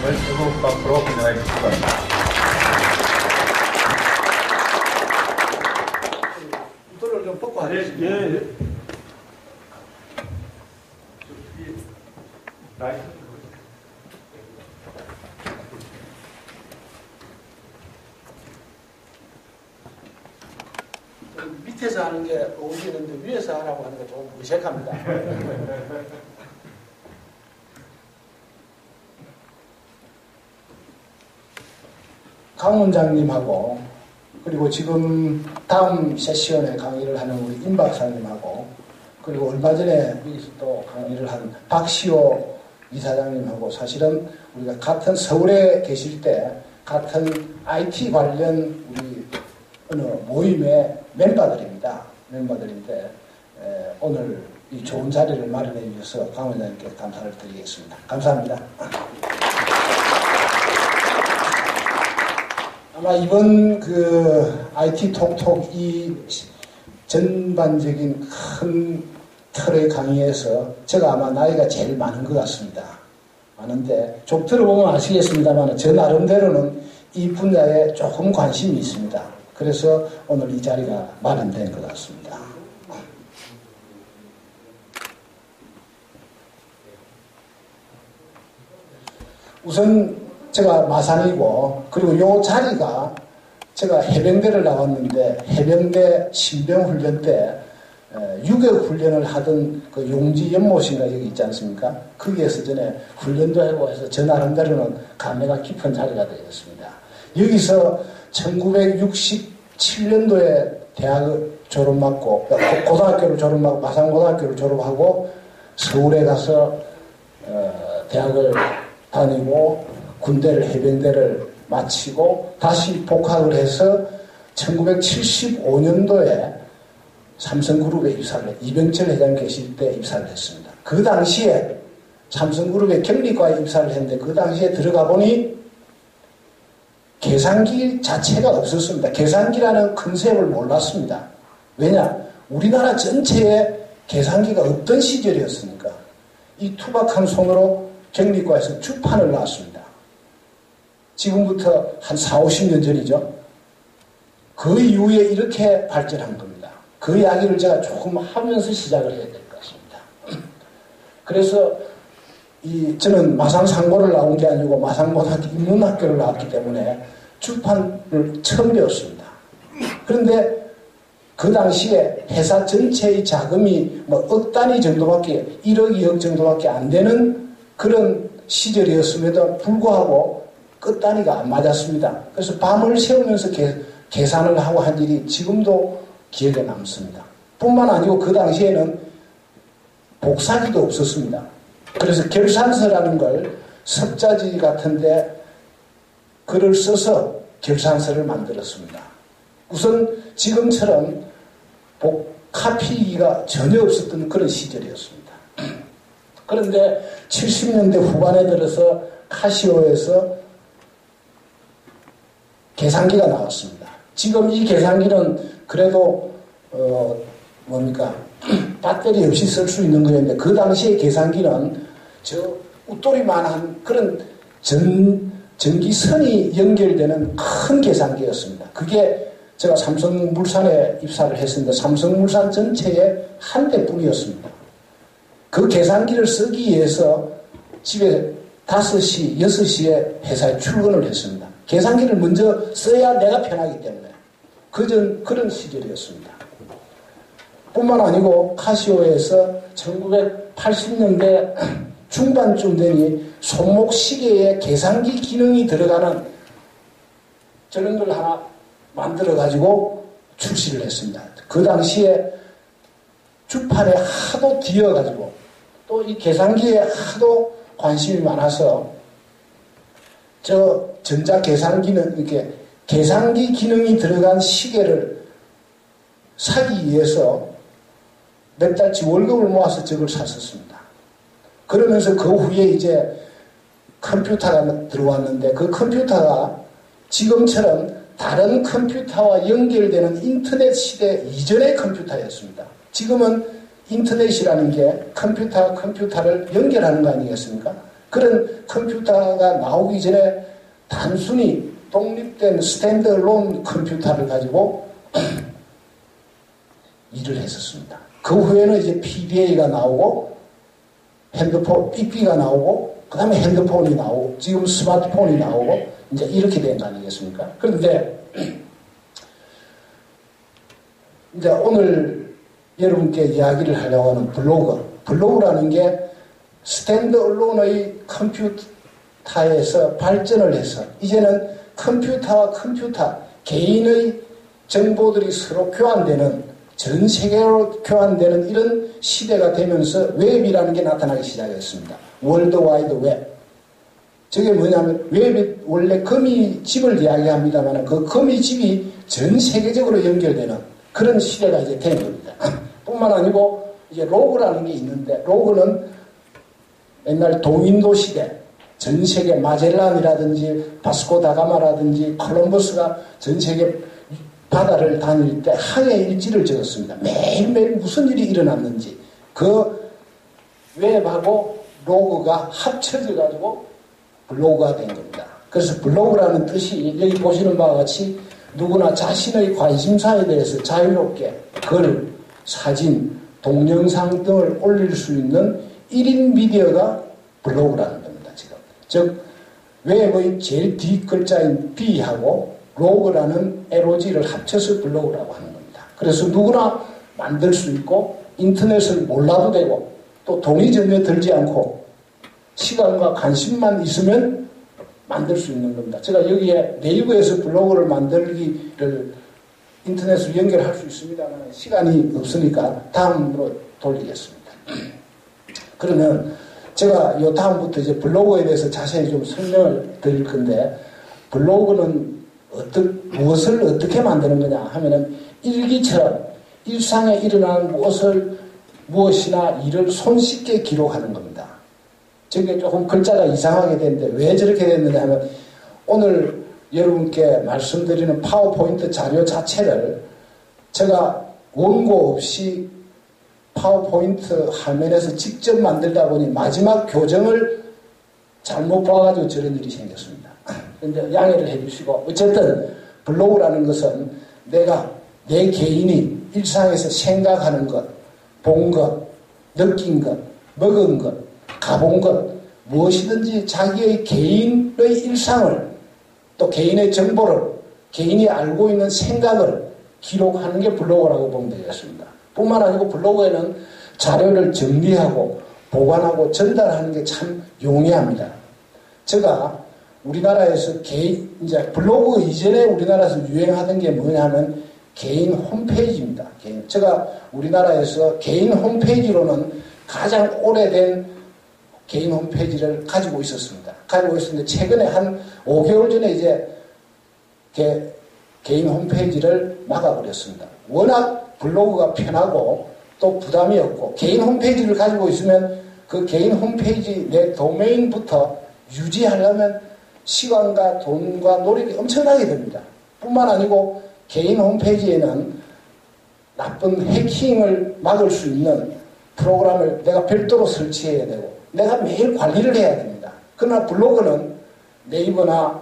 앞으로 진행하겠습니다. 이도를 좀 벗고 하겠습니다. 예. 밑에서 하는 게 어울리는데 위에서 하라고 하는 게 좀 어색합니다. 강 원장님하고 그리고 지금 다음 세시연에 강의를 하는 우리 임 박사님하고 그리고 얼마 전에 여기서 또 강의를 한 박시호 이사장님하고 사실은 우리가 같은 서울에 계실 때 같은 IT 관련 우리 어느 모임의 멤버들입니다. 멤버들인데 오늘 이 좋은 자리를 마련해 주셔서 강 원장님께 감사를 드리겠습니다. 감사합니다. 아마 이번 그 IT 톡톡 이 전반적인 큰 틀의 강의에서 제가 아마 나이가 제일 많은 것 같습니다. 많은데 좀 들어보면 아시겠습니다만 저 나름대로는 이 분야에 조금 관심이 있습니다. 그래서 오늘 이 자리가 마련된 것 같습니다. 우선 제가 마산이고 그리고 요 자리가 제가 해병대를 나왔는데 해병대 신병훈련 때 유격 훈련을 하던 그 용지 연못인가 여기 있지 않습니까? 거기에서 전에 훈련도 하고 해서 저 나름대로는 감회가 깊은 자리가 되었습니다. 여기서 1967년도에 대학을 졸업하고 고등학교를 졸업하고 마산고등학교를 졸업하고 서울에 가서 대학을 다니고 군대를 해병대를 마치고 다시 복학을 해서 1975년도에 삼성그룹에 입사를 했 이병철 회장 계실 때 입사를 했습니다. 그 당시에 삼성그룹의 경리과에 입사를 했는데 그 당시에 들어가 보니 계산기 자체가 없었습니다. 계산기라는 컨셉을 몰랐습니다. 왜냐? 우리나라 전체에 계산기가 없던 시절이었으니까 이 투박한 손으로 경리과에서 주판을 놨습니다. 지금부터 한 40, 50년 전이죠. 그 이후에 이렇게 발전한 겁니다. 그 이야기를 제가 조금 하면서 시작을 해야 될 것 같습니다. 그래서 저는 마산상고를 나온 게 아니고 마산고등학교 인문학교를 나왔기 때문에 주판을 처음 배웠습니다. 그런데 그 당시에 회사 전체의 자금이 억 단위 정도밖에 1억, 2억 정도밖에 안 되는 그런 시절이었음에도 불구하고 끝 단위가 안 맞았습니다. 그래서 밤을 새우면서 계산을 하고 한 일이 지금도 기억에 남습니다. 뿐만 아니고 그 당시에는 복사기도 없었습니다. 그래서 결산서라는 걸 석자지 같은데 글을 써서 결산서를 만들었습니다. 우선 지금처럼 카피기가 전혀 없었던 그런 시절이었습니다. 그런데 70년대 후반에 들어서 카시오에서 계산기가 나왔습니다. 지금 이 계산기는 그래도 배터리 없이 쓸 수 있는 거였는데 그 당시의 계산기는 저 웃돌이만한 그런 전기선이 연결되는 큰 계산기였습니다. 그게 제가 삼성물산에 입사를 했습니다. 삼성물산 전체에 한 대뿐이었습니다. 그 계산기를 쓰기 위해서 집에 5시, 6시에 회사에 출근을 했습니다. 계산기를 먼저 써야 내가 편하기 때문에 그런 시절이었습니다. 뿐만 아니고 카시오에서 1980년대 중반쯤 되니 손목 시계에 계산기 기능이 들어가는 저런 걸 하나 만들어가지고 출시를 했습니다. 그 당시에 주판에 하도 뒤어가지고 또 이 계산기에 하도 관심이 많아서 저 전자계산기는 이렇게 계산기 기능이 들어간 시계를 사기 위해서 몇 달치 월급을 모아서 저걸 샀었습니다. 그러면서 그 후에 이제 컴퓨터가 들어왔는데 그 컴퓨터가 지금처럼 다른 컴퓨터와 연결되는 인터넷 시대 이전의 컴퓨터였습니다. 지금은 인터넷이라는 게 컴퓨터를 연결하는 거 아니겠습니까? 그런 컴퓨터가 나오기 전에 단순히 독립된 스탠드얼론 컴퓨터를 가지고 일을 했었습니다. 그 후에는 이제 PDA가 나오고 핸드폰, 삐삐가 나오고 그 다음에 핸드폰이 나오고 지금 스마트폰이 나오고 이제 이렇게 된 거 아니겠습니까? 그런데 이제 오늘 여러분께 이야기를 하려고 하는 블로그라는 게 스탠드얼론의 컴퓨터에서 발전을 해서 이제는 컴퓨터와 컴퓨터 개인의 정보들이 서로 교환되는 전 세계로 교환되는 이런 시대가 되면서 웹이라는 게 나타나기 시작했습니다. 월드와이드 웹. 저게 뭐냐면 웹이 원래 거미집을 이야기합니다만 그 거미집이 전 세계적으로 연결되는 그런 시대가 이제 된 겁니다. 뿐만 아니고 이제 로그라는 게 있는데 로그는 옛날 동인도 시대 전 세계 마젤란이라든지 바스코 다가마라든지 콜럼버스가 전 세계 바다를 다닐 때 항해 일지를 적었습니다. 매일매일 무슨 일이 일어났는지 그 웹하고 로그가 합쳐져 가지고 블로그가 된 겁니다. 그래서 블로그라는 뜻이 여기 보시는 바와 같이 누구나 자신의 관심사에 대해서 자유롭게 글, 사진, 동영상 등을 올릴 수 있는 1인 미디어가 블로그라는 겁니다. 지금. 즉 웹의 제일 뒷글자인 B하고 로그라는 LOG를 합쳐서 블로그라고 하는 겁니다. 그래서 누구나 만들 수 있고 인터넷을 몰라도 되고 또 돈이 전혀 들지 않고 시간과 관심만 있으면 만들 수 있는 겁니다. 제가 여기에 네이버에서 블로그를 만들기를 인터넷으로 연결할 수 있습니다만 시간이 없으니까 다음으로 돌리겠습니다. 그러면 제가 이 다음부터 이제 블로그에 대해서 자세히 좀 설명을 드릴 건데 블로그는 무엇을 어떻게 만드는 거냐 하면은 일기처럼 일상에 일어나는 무엇이나 일을 손쉽게 기록하는 겁니다. 저게 조금 글자가 이상하게 됐는데 왜 저렇게 됐느냐 하면 오늘 여러분께 말씀드리는 파워포인트 자료 자체를 제가 원고 없이 파워포인트 화면에서 직접 만들다 보니 마지막 교정을 잘못 봐가지고 저런 일이 생겼습니다. 그런데 양해를 해주시고 어쨌든 블로그라는 것은 내 개인이 일상에서 생각하는 것, 본 것, 느낀 것, 먹은 것, 가본 것 무엇이든지 자기의 개인의 일상을 또 개인의 정보를 개인이 알고 있는 생각을 기록하는 게 블로그라고 보면 되겠습니다. 뿐만 아니고 블로그에는 자료를 정리하고 보관하고 전달하는 게 참 용이합니다. 제가 우리나라에서 이제 블로그 이전에 우리나라에서 유행하던 게 뭐냐면 개인 홈페이지입니다. 제가 우리나라에서 개인 홈페이지로는 가장 오래된 개인 홈페이지를 가지고 있었습니다. 최근에 한 5개월 전에 이제 개인 홈페이지를 막아버렸습니다. 워낙 블로그가 편하고 또 부담이 없고 개인 홈페이지를 가지고 있으면 그 개인 홈페이지 내 도메인부터 유지하려면 시간과 돈과 노력이 엄청나게 듭니다. 뿐만 아니고 개인 홈페이지에는 나쁜 해킹을 막을 수 있는 프로그램을 내가 별도로 설치해야 되고 내가 매일 관리를 해야 됩니다. 그러나 블로그는 네이버나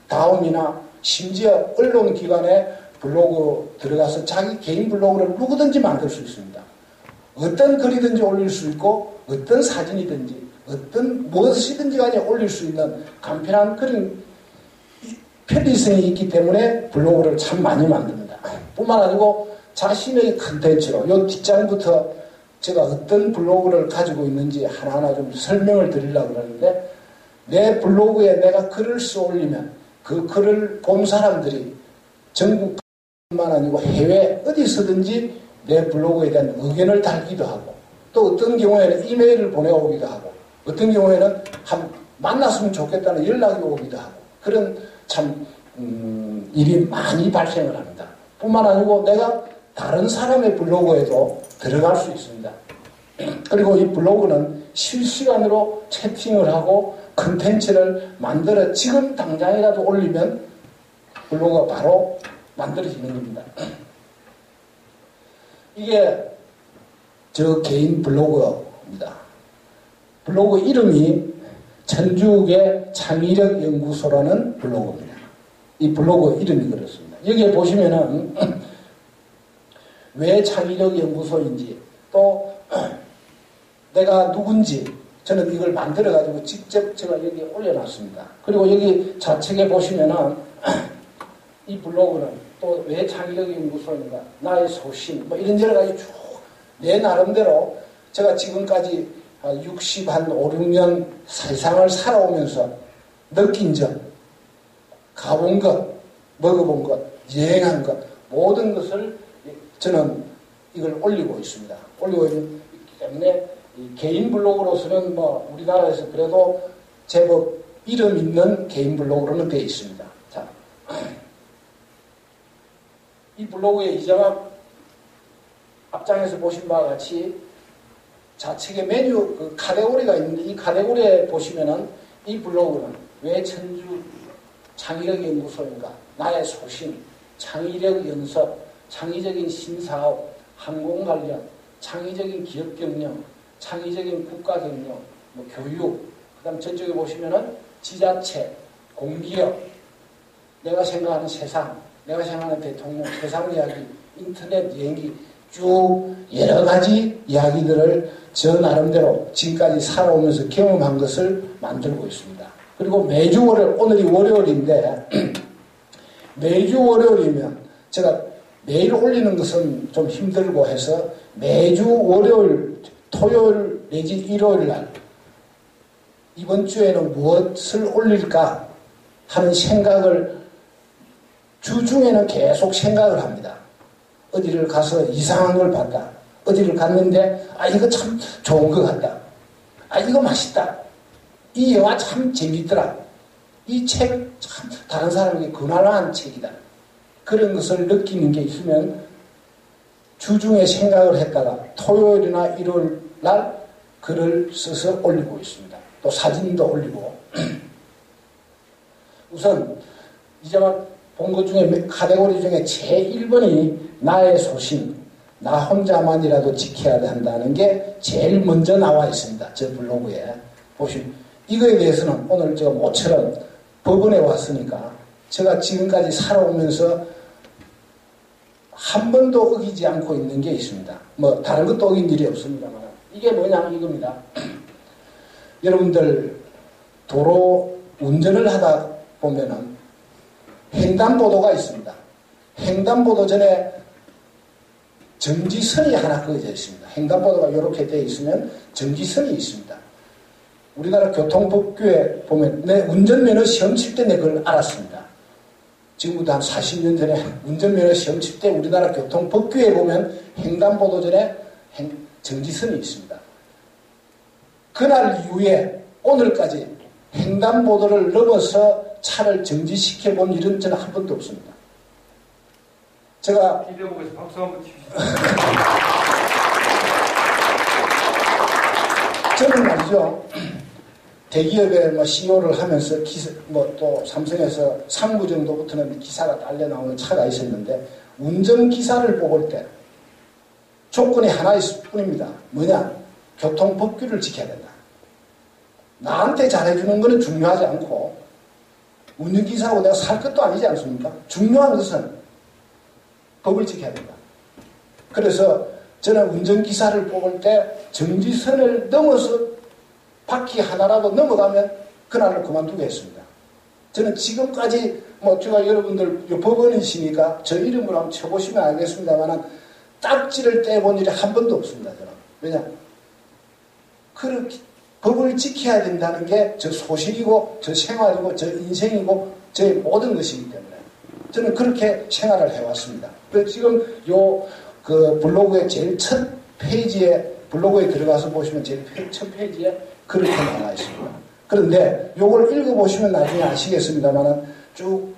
다음이나 심지어 언론기관에 블로그 들어가서 자기 개인 블로그를 누구든지 만들 수 있습니다. 어떤 글이든지 올릴 수 있고 어떤 사진이든지 어떤 무엇이든지 간에 올릴 수 있는 간편한 그런 편리성이 있기 때문에 블로그를 참 많이 만듭니다. 뿐만 아니고 자신의 컨텐츠로 요 뒷장부터 제가 어떤 블로그를 가지고 있는지 하나하나 좀 설명을 드리려고 그러는데 내 블로그에 내가 글을 써 올리면 그 글을 본 사람들이 전국뿐만 아니고 해외 어디서든지 내 블로그에 대한 의견을 달기도 하고 또 어떤 경우에는 이메일을 보내오기도 하고 어떤 경우에는 만났으면 좋겠다는 연락이 오기도 하고 그런 참 일이 많이 발생을 합니다. 뿐만 아니고 내가 다른 사람의 블로그에도 들어갈 수 있습니다. 그리고 이 블로그는 실시간으로 채팅을 하고 컨텐츠를 만들어 지금 당장이라도 올리면 블로그가 바로 만들어지는 겁니다. 이게 저 개인 블로그입니다. 블로그 이름이 천주국의 창의력 연구소라는 블로그입니다. 이 블로그 이름이 그렇습니다. 여기에 보시면은 왜 창의력 연구소인지 또 내가 누군지 저는 이걸 만들어 가지고 직접 제가 여기 올려놨습니다. 그리고 여기 좌측에 보시면은 이 블로그는 또 왜 창의력 연구소인가, 나의 소신, 뭐 이런 여러 가지 쭉 내 나름대로 제가 지금까지 60, 한 5, 6년 세상을 살아오면서 느낀 점, 가본 것, 먹어본 것, 여행한 것, 모든 것을 저는 이걸 올리고 있습니다. 올리고 있기 때문에 개인 블로그로서는 뭐 우리나라에서 그래도 제법 이름 있는 개인 블로그로는 되어 있습니다. 자, 이 블로그에 이자막 앞장에서 보신 바와 같이 좌측에 메뉴 그 카테고리가 있는데 이 카테고리에 보시면은 이 블로그는 왜 천주 창의력 연구소인가, 나의 소신, 창의력 연습, 창의적인 신사업, 항공 관련, 창의적인 기업 경영, 창의적인 국가 경영, 뭐 교육, 그다음 저쪽에 보시면은 지자체, 공기업, 내가 생각하는 세상, 내가 생각하는 대통령, 세상 이야기, 인터넷 여행기 쭉 여러 가지 이야기들을 저 나름대로 지금까지 살아오면서 경험한 것을 만들고 있습니다. 그리고 매주 월요일, 오늘이 월요일인데 매주 월요일이면 제가 매일 올리는 것은 좀 힘들고 해서 매주 월요일, 토요일 내지 일요일 날 이번 주에는 무엇을 올릴까 하는 생각을 주중에는 계속 생각을 합니다. 어디를 가서 이상한 걸 봤다. 어디를 갔는데 이거 참 좋은 것 같다. 이거 맛있다. 이 영화 참 재밌더라. 이 책 참 다른 사람에게 권할만한 책이다. 그런 것을 느끼는 게 있으면 주중에 생각을 했다가 토요일이나 일요일 날 글을 써서 올리고 있습니다. 또 사진도 올리고 우선 이제 본 것 중에 카테고리 중에 제1번이 나의 소신, 나 혼자만이라도 지켜야 한다는 게 제일 먼저 나와 있습니다. 저 블로그에 보시면 이거에 대해서는 오늘 제가 모처럼 법원에 왔으니까 제가 지금까지 살아오면서 한 번도 어기지 않고 있는 게 있습니다. 뭐 다른 것도 어긴 일이 없습니다만 이게 뭐냐 이겁니다. 여러분들 도로 운전을 하다 보면은 횡단보도가 있습니다. 횡단보도 전에 정지선이 하나 그어져 있습니다. 횡단보도가 이렇게 되어 있으면 정지선이 있습니다. 우리나라 교통법규에 보면 내 운전면허 시험 칠 때 내 그걸 알았습니다. 지금부터 한 40년 전에 운전면허 시험 칠 때 우리나라 교통법규에 보면 횡단보도 전에 정지선이 있습니다. 그날 이후에 오늘까지 횡단보도를 넘어서 차를 정지시켜 본 일은 저는 한 번도 없습니다. 제가 비디오국에서 박수 한번 치시죠. 저는 말이죠. 대기업에 뭐 CEO를 하면서 또 삼성에서 3구 정도부터는 기사가 딸려 나오는 차가 있었는데 운전기사를 뽑을 때 조건이 하나 있을 뿐입니다. 뭐냐? 교통법규를 지켜야 된다. 나한테 잘해주는 것은 중요하지 않고 운전기사하고 내가 살 것도 아니지 않습니까? 중요한 것은 법을 지켜야 된다. 그래서 저는 운전기사를 뽑을 때 정지선을 넘어서 바퀴 하나라도 넘어가면 그날을 그만두게 했습니다. 저는 지금까지 제가 여러분들 법원이시니까 저 이름으로 한번 쳐보시면 알겠습니다만 딱지를 떼본 일이 한 번도 없습니다. 저는. 왜냐? 그렇게 법을 지켜야 된다는 게 저 소신이고 저 생활이고 저 인생이고 제 모든 것이기 때문에 저는 그렇게 생활을 해왔습니다. 그래서 지금 그 블로그의 제일 첫 페이지에 블로그에 들어가서 보시면 제일 첫 페이지에 그렇게 나와 있습니다. 그런데 요걸 읽어보시면 나중에 아시겠습니다만 쭉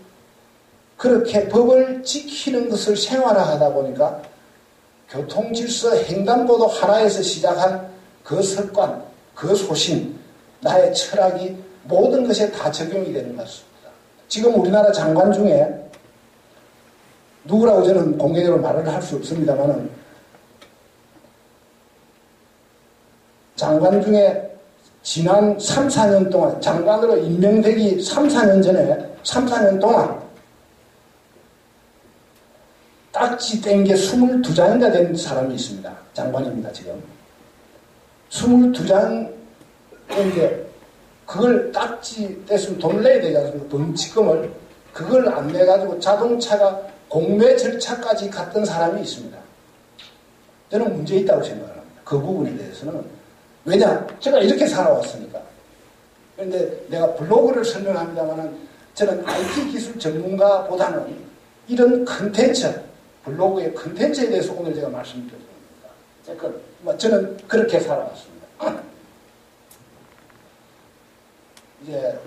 그렇게 법을 지키는 것을 생활화하다 보니까 교통질서 횡단보도 하나에서 시작한 그 습관, 그 소신, 나의 철학이 모든 것에 다 적용이 되는 것 같습니다. 지금 우리나라 장관 중에 누구라고 저는 공개적으로 말을 할 수 없습니다만은 장관 중에 지난 3, 4년 동안 장관으로 임명되기 3, 4년 전에 3, 4년 동안 딱지 뗀 게 22장인가 된 사람이 있습니다. 장관입니다. 지금 22장인데 그걸 딱지 뗐으면 돈을 내야 되지 않습니까? 범칙금을 그걸 안 내가지고 자동차가 공매 절차까지 갔던 사람이 있습니다. 저는 문제 있다고 생각을 합니다. 그 부분에 대해서는. 왜냐? 제가 이렇게 살아왔으니까. 그런데 내가 블로그를 설명합니다만은 저는 IT 기술 전문가보다는 이런 컨텐츠, 블로그의 컨텐츠에 대해서 오늘 제가 말씀드립니다. 저는 그렇게 살아왔습니다. 이제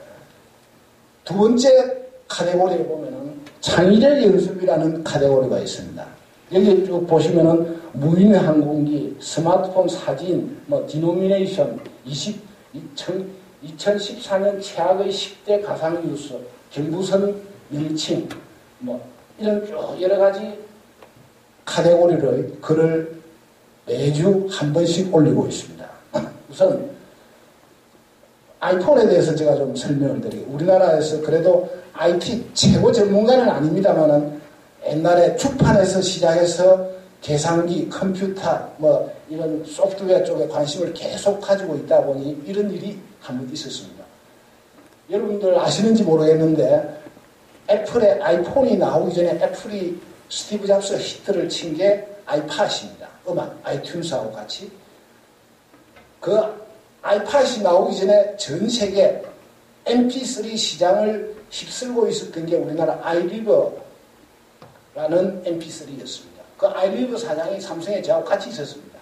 두 번째 카테고리에 보면은 창의력 연습이라는 카테고리가 있습니다. 여기 쭉 보시면은 무인 항공기, 스마트폰 사진, 디노미네이션, 2014년 최악의 10대 가상 뉴스, 경부선 명칭, 이런 쭉 여러 가지 카테고리를 글을 매주 한 번씩 올리고 있습니다. 우선 아이폰에 대해서 제가 좀 설명을 드리고, 우리나라에서 그래도 IT 최고 전문가는 아닙니다만은 옛날에 주판에서 시작해서 계산기, 컴퓨터, 이런 소프트웨어 쪽에 관심을 계속 가지고 있다 보니 이런 일이 한 번 있었습니다. 여러분들 아시는지 모르겠는데 애플의 아이폰이 나오기 전에 애플이 스티브 잡스 히트를 친 게 아이팟입니다. 음악, 아이튠즈하고 같이. 그 아이팟이 나오기 전에 전 세계 MP3 시장을 휩쓸고 있었던 게 우리나라 아이리버라는 MP3였습니다. 그 아이리버 사장이 삼성에 저하고 같이 있었습니다.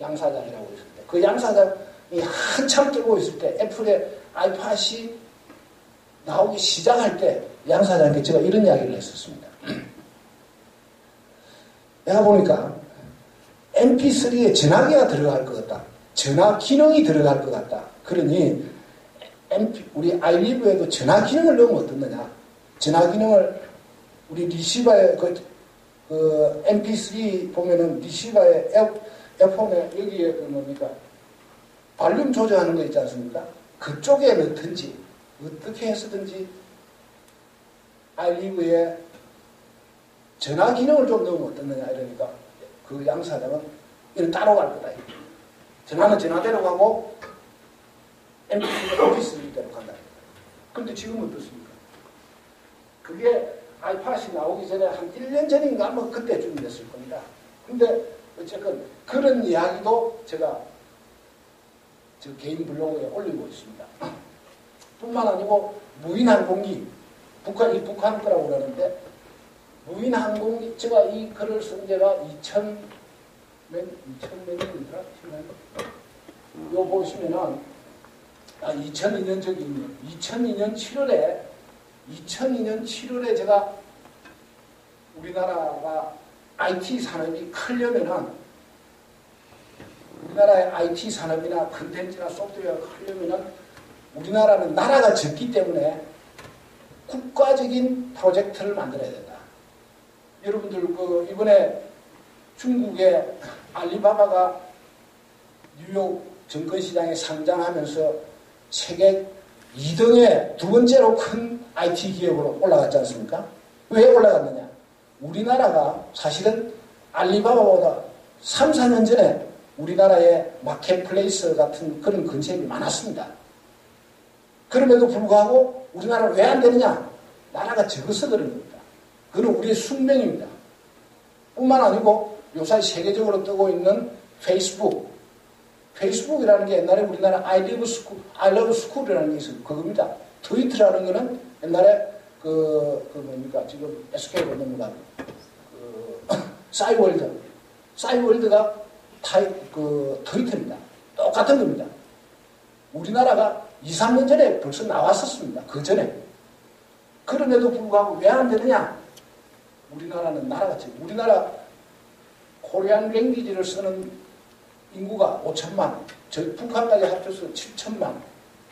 양 사장이라고 있을 때. 그 양 사장이 한참 들고 있을 때 애플의 아이팟이 나오기 시작할 때 양 사장에게 제가 이런 이야기를 했었습니다. 내가 보니까 MP3에 전화기가 들어갈 것 같다. 전화 기능이 들어갈 것 같다. 그러니 우리 아이리브에도 전화 기능을 넣으면 어떻느냐. 전화 기능을 우리 리시버에 그 MP3 보면은 리시버에 에어폰에 여기에 뭡니까 발륨 조절하는 거 있지 않습니까? 그쪽에 넣든지 어떻게 해서든지 아이리브에 전화 기능을 좀 넣으면 어떻느냐 이러니까 그 양 사장은 이런 따로 갈 거다. 전화는 전화대로 가고 MP3는 MP3대로 간다. 그런데 지금은 어떻습니까? 그게 아이팟이 나오기 전에 한 1년 전인가 뭐 그때쯤 됐을 겁니다. 근데 어쨌든 그런 이야기도 제가 저 개인 블로그에 올리고 있습니다. 뿐만 아니고 무인항공기, 북한 거라고 그러는데 무인항공기, 제가 이 글을 쓴 지가 2000년인가? 요 보시면은 2002년 저기 있네요. 2002년 7월에 제가 우리나라가 IT 산업이 크려면은 우리나라의 IT 산업이나 컨텐츠나 소프트웨어가 크려면은 우리나라는 나라가 적기 때문에 국가적인 프로젝트를 만들어야 된다. 여러분들 이번에 중국의 알리바바가 뉴욕 증권시장에 상장하면서 세계 2등에 두 번째로 큰 IT 기업으로 올라갔지 않습니까? 왜 올라갔느냐? 우리나라가 사실은 알리바바보다 3, 4년 전에 우리나라에 마켓플레이스 같은 그런 컨셉이 많았습니다. 그럼에도 불구하고 우리나라는 왜 안 되느냐? 나라가 적어서 그런 겁니다. 그건 우리의 숙명입니다. 뿐만 아니고 요새 세계적으로 뜨고 있는 페이스북이라는 게 옛날에 우리나라 I love school이라는 게 있어요. 그겁니다. 트위터라는 거는 옛날에 뭡니까 지금 SK가 넘어간 싸이월드가 트위터입니다. 똑같은 겁니다. 우리나라가 2, 3년 전에 벌써 나왔었습니다. 그 전에. 그럼에도 불구하고 왜 안 되느냐? 우리나라는 우리나라 코리안 랭귀지를 쓰는 인구가 5천만, 저희 북한까지 합쳐서 7천만,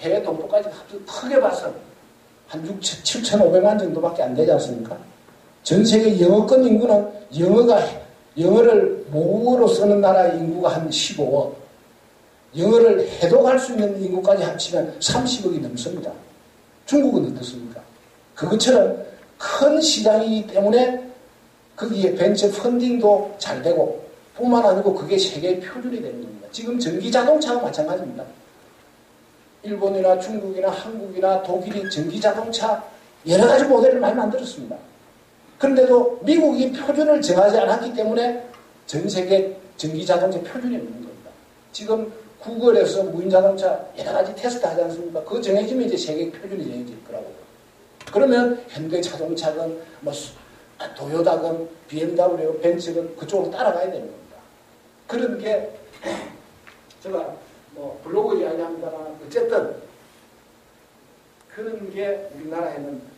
해외 동포까지 합쳐서 크게 봐서 한 7,500만 정도밖에 안 되지 않습니까? 전 세계 영어권 인구는 영어를 모국어로 쓰는 나라의 인구가 한 15억. 영어를 해독할 수 있는 인구까지 합치면 30억이 넘습니다. 중국은 어떻습니까? 그것처럼 큰 시장이기 때문에 거기에 벤처 펀딩도 잘 되고 뿐만 아니고 그게 세계의 표준이 되는 겁니다. 지금 전기자동차와 마찬가지입니다. 일본이나 중국이나 한국이나 독일이 전기자동차 여러 가지 모델을 많이 만들었습니다. 그런데도 미국이 표준을 정하지 않았기 때문에 전 세계 전기자동차 표준이 없는 겁니다. 지금 구글에서 무인자동차 여러 가지 테스트 하지 않습니까? 그거 정해지면 이제 세계 표준이 정해질 거라고요. 그러면 현대자동차건 뭐 도요다건 BMW, 벤츠건 그쪽으로 따라가야 되는 겁니다. 그런 게 제가 뭐 블로그 이야기합니다만 어쨌든 그런 게 우리나라에는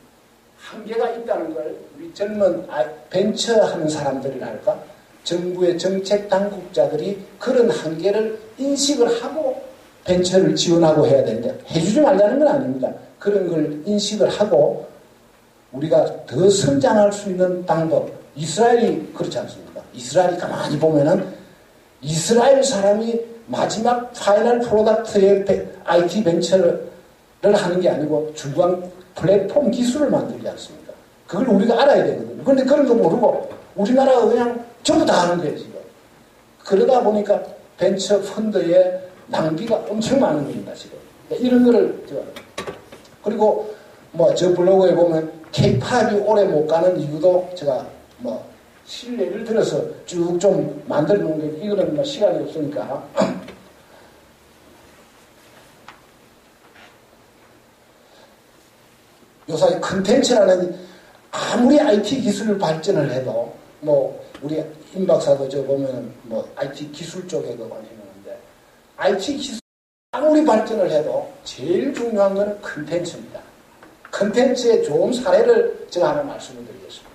한계가 있다는 걸 우리 젊은 벤처하는 사람들이랄까 정부의 정책 당국자들이 그런 한계를 인식을 하고 벤처를 지원하고 해야 되는데 해주지 말라는 건 아닙니다. 그런 걸 인식을 하고 우리가 더 성장할 수 있는 방법. 이스라엘이 그렇지 않습니까? 이스라엘이 가만히 보면은 이스라엘 사람이 마지막 파이널 프로덕트의 IT 벤처를 하는 게 아니고 중간 플랫폼 기술을 만들지 않습니까? 그걸 우리가 알아야 되거든요. 그런데 그런 거 모르고 우리나라가 그냥 전부 다 하는 거예요, 지금. 그러다 보니까 벤처 펀드의 낭비가 엄청 많은 겁니다, 지금. 이런 거를, 그리고 뭐 저 블로그에 보면 K-팝이 오래 못 가는 이유도 제가 뭐 실례를 들어서 쭉 좀 만들어 놓은 게 이거는 뭐 시간이 없으니까. 요새 컨텐츠라는 아무리 IT 기술을 발전을 해도 뭐 우리 임 박사도 저 보면 뭐 IT 기술 쪽에도 많이 했는데 IT 기술 아무리 발전을 해도 제일 중요한 거는 컨텐츠입니다. 컨텐츠의 좋은 사례를 제가 하나 말씀을 드리겠습니다.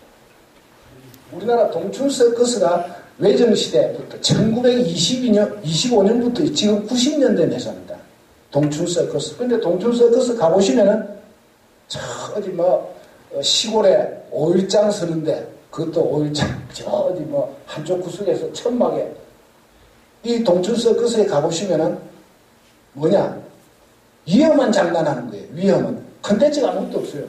우리나라 동춘 서커스가 외정시대부터 1925년부터 지금 90년대 매사입니다. 동춘 서커스. 근데 동춘 서커스 가보시면은 저 어디 뭐 시골에 5일장 서는데 그것도 5일장 저 어디 뭐 한쪽 구석에서 천막에 이 동춘 서커스에 가보시면은 뭐냐 위험한 장난하는 거예요. 위험은 컨텐츠가 아무것도 없어요.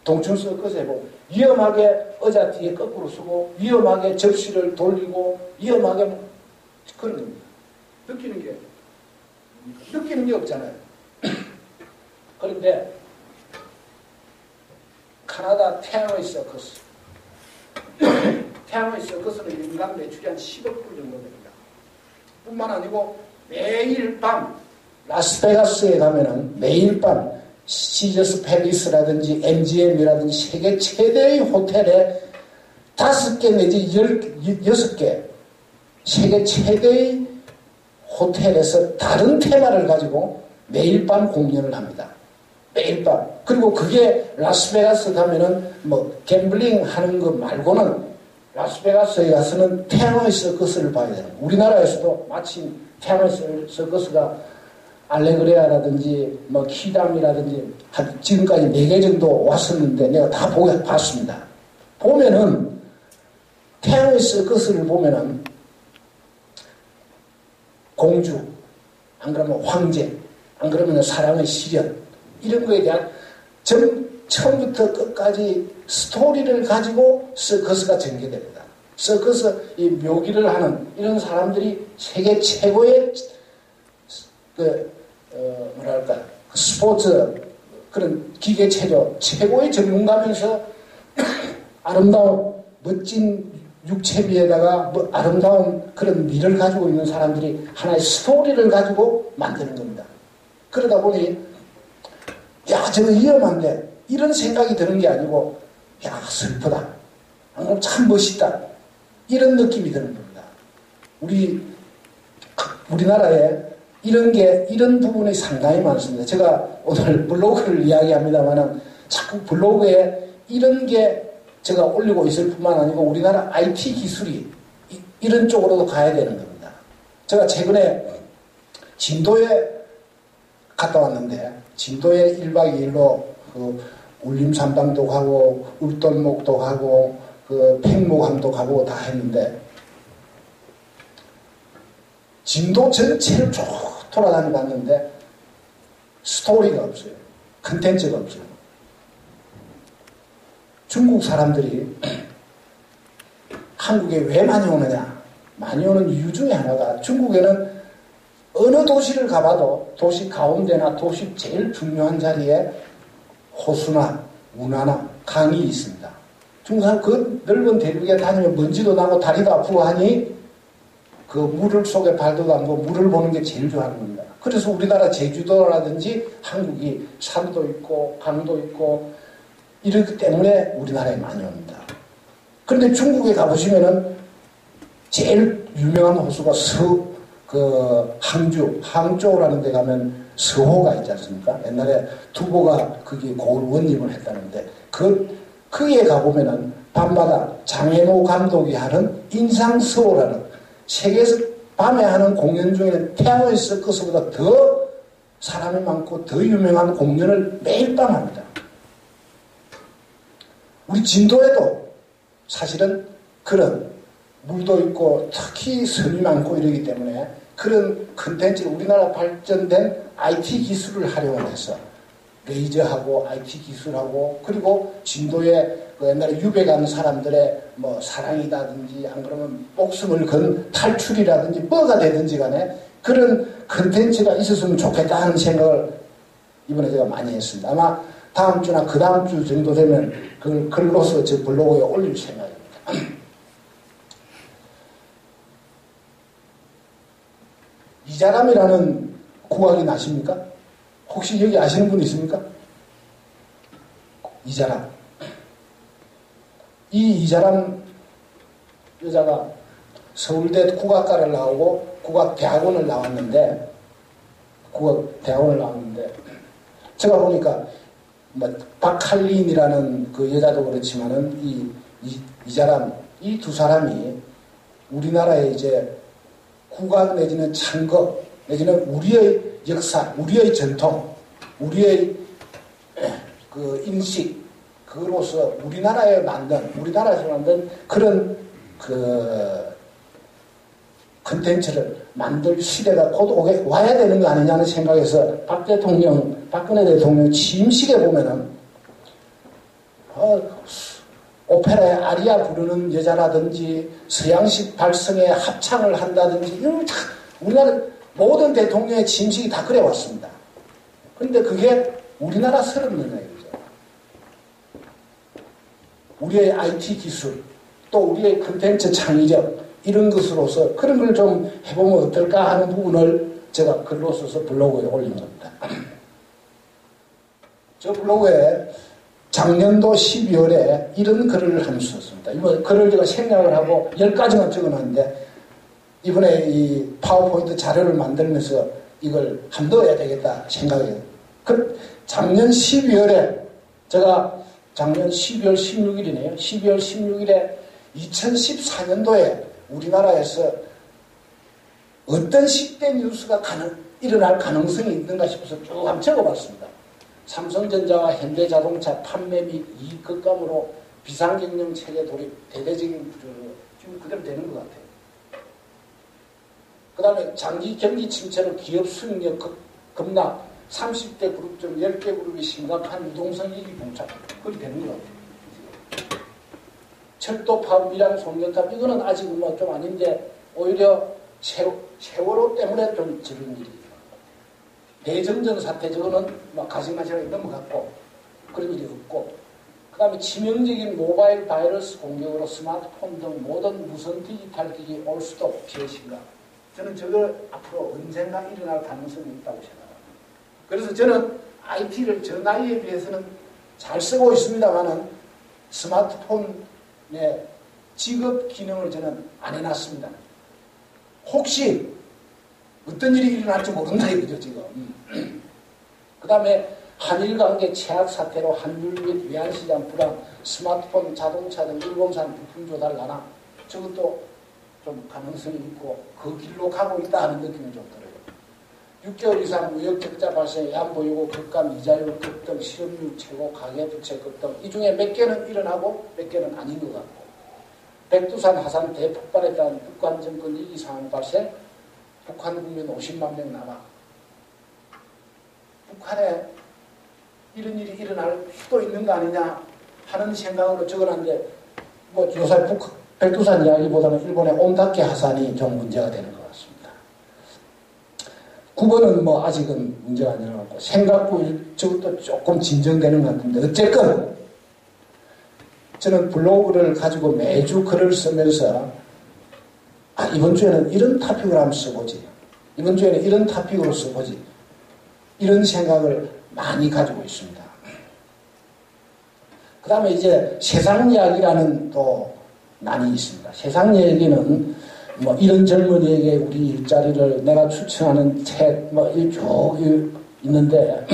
동춘 서커스에 보면 위험하게 의자 뒤에 거꾸로 서고 위험하게 접시를 돌리고 위험하게 뭐 그런 겁니다. 느끼는 게 없잖아요. 그런데 카나다 태양의 서커스 태양의 서커스는 연간 매출이 한 10억 불 정도 됩니다. 뿐만 아니고 매일 밤 라스베가스에 가면은 매일 밤 시저스 팰리스라든지 MGM이라든지 세계 최대의 호텔에 5개 내지 6개 세계 최대의 호텔에서 다른 테마를 가지고 매일 밤 공연을 합니다. 매일 밤. 그리고 그게 라스베가스 가면은 뭐 갬블링 하는 거 말고는 라스베가스에 가서는 태양의 서커스를 봐야 되는 거예요. 우리나라에서도 마침 태양의 서커스가 알레그레아라든지 뭐 키담이라든지 지금까지 4개 정도 왔었는데 내가 다 봤습니다. 보면은 태양의 서커스를 보면은 공주, 안 그러면 황제, 안 그러면 사랑의 시련 이런 거에 대한 처음부터 끝까지 스토리를 가지고 서커스가 전개됩니다. 서커스 이 묘기를 하는 이런 사람들이 세계 최고의 뭐랄까 스포츠 그런 기계체조 최고의 전문가면서 아름다운 멋진 육체미에다가 뭐 아름다운 그런 미를 가지고 있는 사람들이 하나의 스토리를 가지고 만드는 겁니다. 그러다 보니 야 저거 위험한데 이런 생각이 드는 게 아니고 야 슬프다 참 멋있다 이런 느낌이 드는 겁니다. 우리나라에 이런 부분이 상당히 많습니다. 제가 오늘 블로그를 이야기합니다만은 자꾸 블로그에 이런 게 제가 올리고 있을 뿐만 아니고 우리나라 IT 기술이 이런 쪽으로도 가야 되는 겁니다. 제가 최근에 진도에 갔다 왔는데 진도에 1박 2일로 그 울림산방도 가고 울돈목도 가고 그 팽목항도 가고 다 했는데 진도 전체를 쭉 돌아다니 봤는데 스토리가 없어요. 컨텐츠가 없어요. 중국 사람들이 한국에 왜 많이 오느냐? 많이 오는 이유 중에 하나가 중국에는 어느 도시를 가봐도 도시 가운데나 도시 제일 중요한 자리에 호수나 운하나 강이 있습니다. 중국 사람 그 넓은 대륙에 다니면 먼지도 나고 다리도 아프고 하니 그 물을 속에 발도 담고 물을 보는 게 제일 좋아하는 겁니다. 그래서 우리나라 제주도라든지 한국이 산도 있고 강도 있고 이렇기 때문에 우리나라에 많이 옵니다. 그런데 중국에 가보시면은 제일 유명한 호수가 항저우라는 데 가면 서호가 있지 않습니까? 옛날에 두보가 거기에 고을 원림을 했다는데 거기에 가보면은 밤마다 장혜모 감독이 하는 인상서호라는 세계에서 밤에 하는 공연 중에는 태양의 서커스보다 더 사람이 많고 더 유명한 공연을 매일 밤 합니다. 우리 진도에도 사실은 그런 물도 있고 특히 섬이 많고 이러기 때문에 그런 컨텐츠 우리나라 발전된 IT 기술을 활용해서 레이저하고 IT 기술하고 그리고 진도에 그 옛날에 유배 간 사람들의 뭐 사랑이라든지 안 그러면 목숨을 건 탈출이라든지 뭐가 되든지 간에 그런 컨텐츠가 있었으면 좋겠다 하는 생각을 이번에 제가 많이 했습니다. 아마 다음 주나 그 다음 주 정도 되면 그걸 글로서 제 블로그에 올릴 생각입니다. 이자람이라는 국악이 나십니까? 혹시 여기 아시는 분 있습니까? 이자람. 이 이자람 여자가 서울대 국악과를 나오고 국악대학원을 나왔는데 제가 보니까 뭐 박할린이라는 그 여자도 그렇지만은 이자람 이 두 사람이 우리나라의 이제 국악 내지는 창거 내지는 우리의 역사, 우리의 전통, 우리의 그 인식 그로서 우리나라에서 만든 그런 그 컨텐츠를 만들 시대가 곧 와야 되는 거 아니냐는 생각에서 박근혜 대통령 취임식에 보면은 오페라의 아리아 부르는 여자라든지 서양식 발성에 합창을 한다든지 이런 우리나라 모든 대통령의 취임식이 다 그래왔습니다. 그런데 그게 우리나라 서럽느냐 이거죠. 우리의 IT 기술 또 우리의 컨텐츠 창의력 이런 것으로서 그런 걸 좀 해보면 어떨까 하는 부분을 제가 글로 써서 블로그에 올린 겁니다. 저 블로그에 작년도 12월에 이런 글을 하면서 썼습니다. 이번 글을 제가 생략을 하고 10가지만 적어놨는데 이번에 이 파워포인트 자료를 만들면서 이걸 한 넣어야 되겠다 생각해요. 작년 12월에 제가 작년 12월 16일이네요. 12월 16일에 2014년도에 우리나라에서 어떤 10대 뉴스가 일어날 가능성이 있는가 싶어서 쭉 한번 적어봤습니다. 삼성전자와 현대자동차 판매 및 이익 급감으로 비상경영 체계 돌입 대대적인 지금 그대로 되는 것 같아요. 그 다음에 장기 경기 침체로 기업 수익력 급락 30대 그룹 중 10개 그룹이 심각한 유동성 위기 봉착 그렇게 되는 것 같아요. 철도 파업 밀양 송전탑 이거는 아직 뭐 좀 아닌데 오히려 세월호 때문에 좀 저런 일이 대정전 사태 저거는 막 가시마시하게 넘어갔고 그런 일이 없고 그 다음에 치명적인 모바일 바이러스 공격으로 스마트폰 등 모든 무선 디지털 기기 올 수도 피해 심각. 저는 저걸 앞으로 언젠가 일어날 가능성이 있다고 생각합니다. 그래서 저는 IT를 저 나이에 비해서는 잘 쓰고 있습니다만은 스마트폰의 직업 기능을 저는 안 해놨습니다. 혹시 어떤 일이 일어날지 모른다 이거죠 지금. 그 다음에 한일 관계 최악 사태로 환율 및 외환시장 불안, 스마트폰, 자동차 등 일본산 부품 조달 난항 저것도 좀 가능성이 있고 그 길로 가고 있다 하는 느낌이 좀 들어요. 6개월 이상 무역 적자 발생, 안보유고 급감, 이자율 급등, 실업률 최고, 가계부채 급등 이 중에 몇 개는 일어나고 몇 개는 아닌 것 같고 백두산 하산 대폭발에 따른 북한 정권 위기 상황 발생, 북한 국민 50만 명 남아 북한에 이런 일이 일어날 수도 있는 거 아니냐 하는 생각으로 적어놨는데 뭐 요새 백두산 이야기보다는 일본의 온다케 하산이 좀 문제가 되는 것 같습니다. 9번은 뭐 아직은 문제가 안 일어났고 생각보 저것도 조금 진정되는 것 같은데 어쨌건 저는 블로그를 가지고 매주 글을 쓰면서 이번 주에는 이런 토픽을 한번 써보지, 이번 주에는 이런 토픽으로 써보지, 이런 생각을 많이 가지고 있습니다. 그 다음에 이제 세상 이야기라는 또 난이 있습니다. 세상 얘기는 뭐 이런 젊은이에게 우리 일자리를 내가 추천하는 책 뭐 쭉 있는데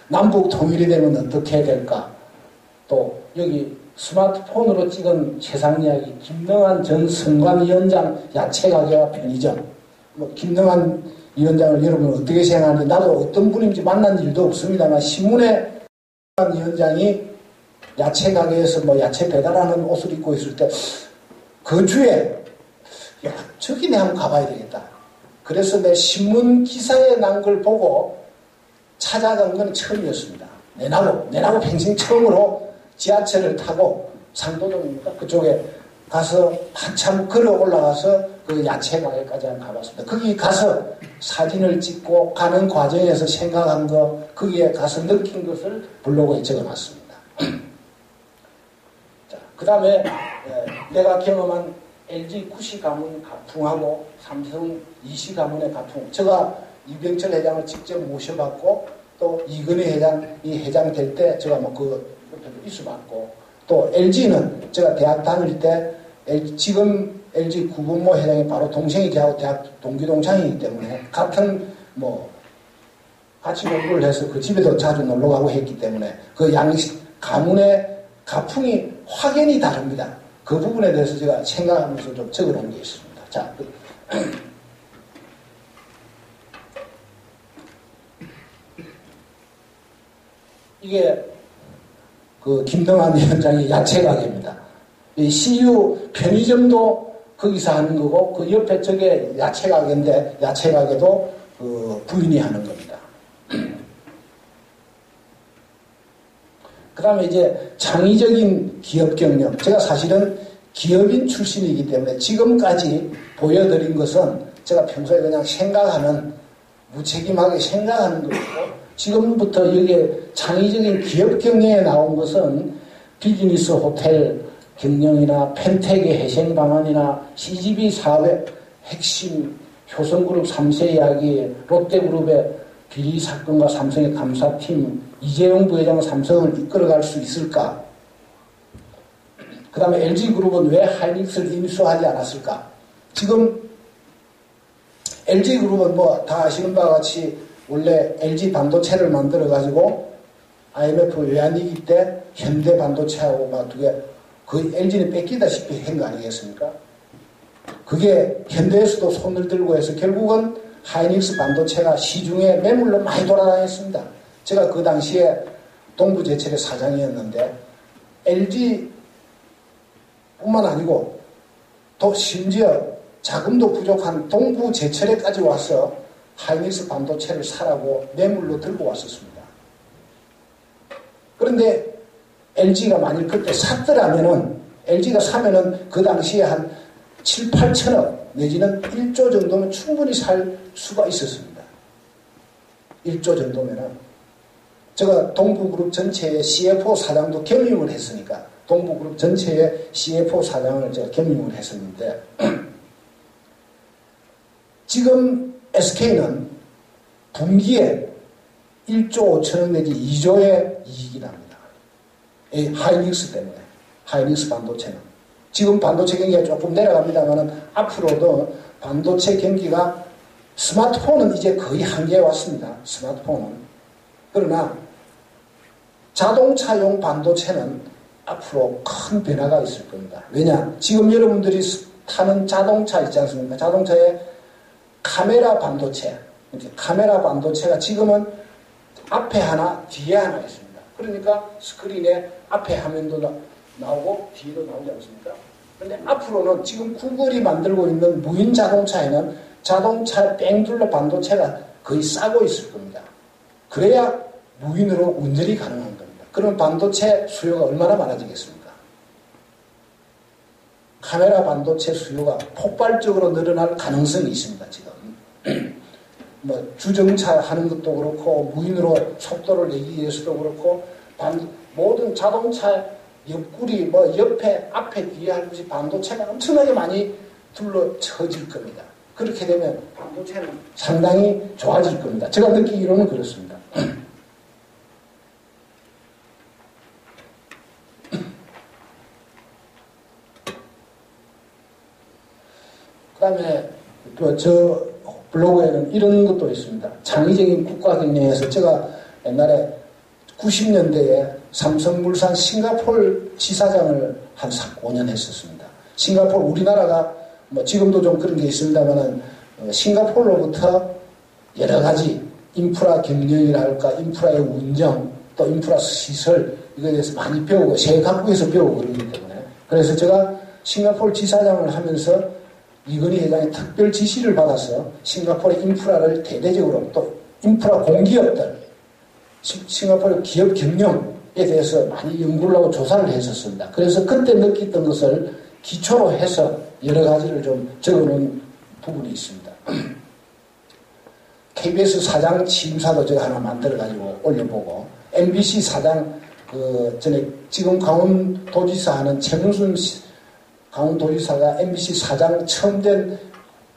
남북 통일이 되면 어떻게 될까? 또 여기 스마트폰으로 찍은 세상 이야기 김능한 전 선관위원장 야채 가게와 편의점 뭐 김능한 위원장을 여러분 어떻게 생각하는지 나도 어떤 분인지 만난 일도 없습니다만 신문에 위원장이 야채 가게에서 뭐 야채 배달하는 옷을 입고 있을 때 그 주에 야 저기 내 한번 가봐야 되겠다. 그래서 내 신문 기사에 난 걸 보고 찾아간 건 처음이었습니다. 내나고 평생 처음으로 지하철을 타고 상도동입니까? 그쪽에 가서 한참 걸어 올라가서 그 야채 가게까지 한번 가봤습니다. 거기 가서 사진을 찍고 가는 과정에서 생각한 거, 거기에 가서 느낀 것을 블로그에 적어놨습니다. 자, 그 다음에 내가 경험한 LG 구시 가문 가풍하고 삼성 이시 가문의 가풍, 제가 이병철 회장을 직접 모셔봤고 또 이근희 회장 될 때 제가 뭐 그 이수받고 또 LG는 제가 대학 다닐 때 지금 LG 구본모 회장이 바로 동생이 저하고 대학 동기 동창이기 때문에 같은 뭐 같이 공부를 해서 그 집에도 자주 놀러 가고 했기 때문에 그 가문의 가풍이 확연히 다릅니다. 그 부분에 대해서 제가 생각하면서 좀 적어놓은 게 있습니다. 자, 이게 그 김동완 위원장의 야채 가게입니다. 이 CU 편의점도 거기서 하는 거고 그 옆에 저게 야채 가게인데 야채 가게도 그 부인이 하는 겁니다. 그 다음에 이제 창의적인 기업 경력. 제가 사실은 기업인 출신이기 때문에 지금까지 보여드린 것은 제가 평소에 그냥 생각하는, 무책임하게 생각하는 것이고, 지금부터 여기에 창의적인 기업 경영에 나온 것은 비즈니스 호텔 경영이나 펜텍의 해생 방안이나 CGV 사업의 핵심, 효성그룹 3세 이야기, 롯데그룹의 비리 사건과 삼성의 감사팀, 이재용 부회장 삼성을 이끌어갈 수 있을까? 그 다음에 LG그룹은 왜 하이닉스를 인수하지 않았을까? 지금 LG그룹은 뭐 다 아시는 바와 같이 원래 LG 반도체를 만들어가지고 IMF 외환위기 때 현대 반도체하고 막 두 개, 거의 LG는 뺏기다시피 한 거 아니겠습니까? 그게 현대에서도 손을 들고 해서 결국은 하이닉스 반도체가 시중에 매물로 많이 돌아다녔습니다. 제가 그 당시에 동부제철의 사장이었는데 LG뿐만 아니고 또 심지어 자금도 부족한 동부제철에까지 와서 하이닉스 반도체를 사라고 매물로 들고 왔었습니다. 그런데 LG가 만일 그때 샀더라면은 LG가 사면은 그 당시에 한 7, 8천억 내지는 1조 정도면 충분히 살 수가 있었습니다. 1조 정도면은 제가 동부그룹 전체의 CFO 사장도 겸임을 했으니까 동부그룹 전체의 CFO 사장을 제가 겸임을 했었는데 지금 SK는 분기에 1조 5천억 내지 2조의 이익이 납니다. 이 하이닉스 때문에, 하이닉스 반도체는. 지금 반도체 경기가 조금 내려갑니다만 앞으로도 반도체 경기가, 스마트폰은 이제 거의 한계에 왔습니다. 스마트폰은. 그러나 자동차용 반도체는 앞으로 큰 변화가 있을 겁니다. 왜냐? 지금 여러분들이 타는 자동차 있지 않습니까? 자동차에 카메라 반도체, 카메라 반도체가 지금은 앞에 하나, 뒤에 하나 있습니다. 그러니까 스크린에 앞에 화면도 나오고 뒤에도 나오지 않습니까? 그런데 앞으로는 지금 구글이 만들고 있는 무인 자동차에는 자동차 뺑둘러 반도체가 거의 싸고 있을 겁니다. 그래야 무인으로 운전이 가능한 겁니다. 그럼 반도체 수요가 얼마나 많아지겠습니까? 카메라 반도체 수요가 폭발적으로 늘어날 가능성이 있습니다. 지금 뭐 주정차 하는 것도 그렇고 무인으로 속도를 내기 위해서도 그렇고 모든 자동차 옆구리 뭐 옆에 앞에 뒤에 할 것이 반도체가 엄청나게 많이 둘러쳐질 겁니다. 그렇게 되면 반도체는 상당히 좋아질 겁니다. 제가 느끼기로는 그렇습니다. 그 다음에 또 저 블로그에는 이런 것도 있습니다. 창의적인 국가경영에서 제가 옛날에 90년대에 삼성물산 싱가포르 지사장을 한 5년 했었습니다. 싱가포르 우리나라가 뭐 지금도 좀 그런 게 있습니다만은 싱가포르로부터 여러 가지 인프라 경영이랄까 인프라의 운영 또 인프라 시설 이거에 대해서 많이 배우고 세계 각국에서 배우고 그러기 때문에 그래서 제가 싱가포르 지사장을 하면서 이건희 회장의 특별 지시를 받아서 싱가포르의 인프라를 대대적으로 또 인프라 공기업들 싱가포르 기업 경영에 대해서 많이 연구를 하고 조사를 했었습니다. 그래서 그때 느꼈던 것을 기초로 해서 여러 가지를 좀 적어놓은 부분이 있습니다. KBS 사장 취임사도 제가 하나 만들어가지고 올려보고 MBC 사장 전에 지금 강원도지사 하는 최문순 강원도지사가 MBC 사장 처음 된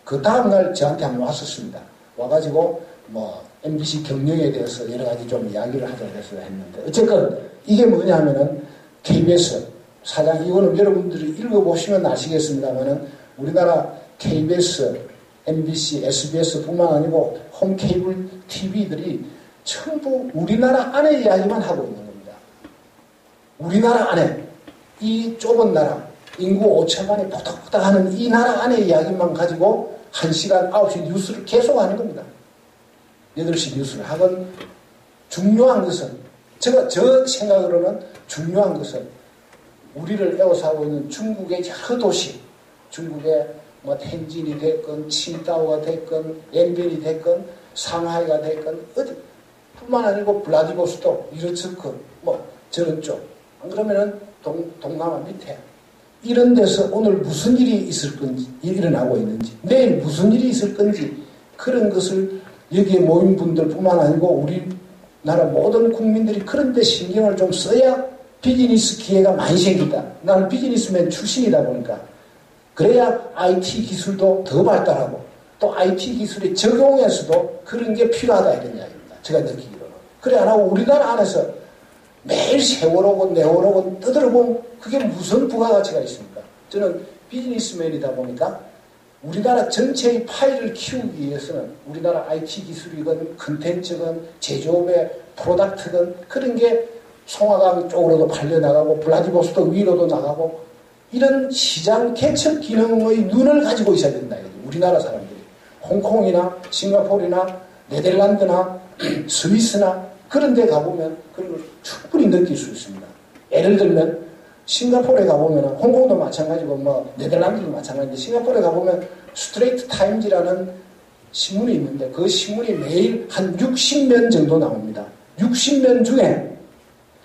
그 다음날 저한테 한번 왔었습니다. 와가지고 뭐 MBC 경영에 대해서 여러 가지 좀 이야기를 하자 해서 했는데 어쨌건 이게 뭐냐면은 KBS 사장 이거는 여러분들이 읽어보시면 아시겠습니다만은 우리나라 KBS, MBC, SBS뿐만 아니고 홈 케이블 TV들이 전부 우리나라 안에 이야기만 하고 있는 겁니다. 우리나라 안에 이 좁은 나라 인구 5천만이 포닥포닥 하는 이 나라 안의 이야기만 가지고 1시간 9시 뉴스를 계속 하는 겁니다. 8시 뉴스를 하건 중요한 것은 저 생각으로는 중요한 것은 우리를 에워싸고 있는 중국의 여러 도시 중국의 뭐 텐진이 됐건 칭다오가 됐건 옌변이 됐건 상하이가 됐건 어디 뿐만 아니고 블라디보스토크 이르츠크 뭐 저런 쪽 안 그러면은 동남아 밑에 이런 데서 오늘 무슨 일이 있을 건지 일어나고 있는지 내일 무슨 일이 있을 건지 그런 것을 여기에 모인 분들 뿐만 아니고 우리나라 모든 국민들이 그런 데 신경을 좀 써야 비즈니스 기회가 많이 생긴다. 나는 비즈니스맨 출신이다 보니까 그래야 IT 기술도 더 발달하고 또 IT 기술의 적용에서도 그런 게 필요하다 이런 이야기입니다. 제가 느끼기로는. 그래 안 하고 우리나라 안에서 매일 세월호고 네월호고 떠들어보면 그게 무슨 부가가치가 있습니까? 저는 비즈니스맨이다 보니까 우리나라 전체의 파일을 키우기 위해서는 우리나라 IT 기술이건 컨텐츠건 제조업의 프로덕트건 그런 게 송화강 쪽으로도 팔려나가고 블라디보스토크 위로도 나가고 이런 시장 개척 기능의 눈을 가지고 있어야 된다. 우리나라 사람들이. 홍콩이나 싱가포르나 네덜란드나 스위스나 그런 데 가보면 그런 걸 충분히 느낄 수 있습니다. 예를 들면 싱가포르에 가보면 홍콩도 마찬가지고 뭐 네덜란드도 마찬가지인데 싱가포르에 가보면 스트레이트 타임즈라는 신문이 있는데 그 신문이 매일 한 60면 정도 나옵니다. 60면 중에